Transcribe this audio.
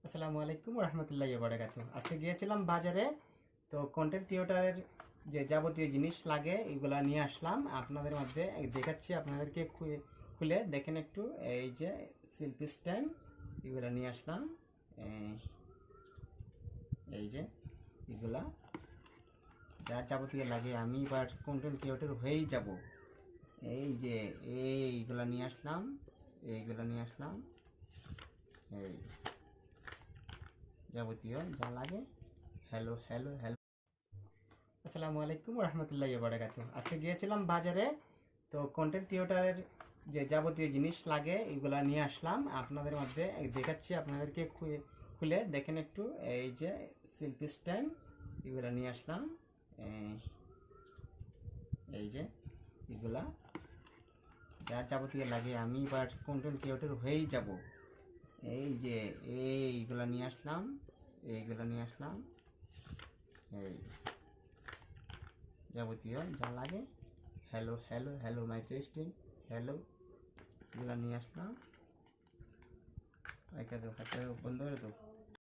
আসসালামু আলাইকুম রহমতুল্লাহি ওয়া বারাকাতুহু। আজকে গিয়েছিলাম বাজারে, তো কন্টেন্ট ক্রিয়েটরের যে যাবতীয় জিনিস লাগে এগুলা নিয়ে আসলাম। আপনাদের মধ্যে দেখাচ্ছি, আপনাদেরকে খুলে দেখেন একটু। এই যে সেলফি স্ট্যান্ড, এগুলা নিয়ে আসলাম। এই যে এগুলা যা যাবতীয় লাগে, আমি এবার কন্টেন্ট ক্রিয়েটর হয়েই যাব। এই যে এইগুলা নিয়ে আসলাম, এইগুলা নিয়ে আসলাম। এই যাবতীয় যা লাগে। হ্যালো হ্যালো হ্যালো, আসসালামু আলাইকুম রহমতুল্লাহি ওয়া বারাকাতুহু। আজকে গিয়েছিলাম বাজারে, তো কন্টেন্ট ক্রিয়েটরের যে যাবতীয় জিনিস লাগে এগুলা নিয়ে আসলাম। আপনাদের মধ্যে দেখাচ্ছি, আপনাদেরকে খুলে দেখেন একটু। এই যে সেলফি স্ট্যান্ড, এগুলা নিয়ে আসলাম। এই যে এগুলা যা যাবতীয় লাগে, আমি এবার কন্টেন্ট ক্রিয়েটর হয়েই যাব। এই যে এইগুলা নিয়ে আসলাম, এইগুলা নিয়ে আসলাম। এই যাবতীয় যা লাগে। Hello hello hello my testing, hello, এগুলো নিয়ে আসলাম। একটা বন্ধ করে তো।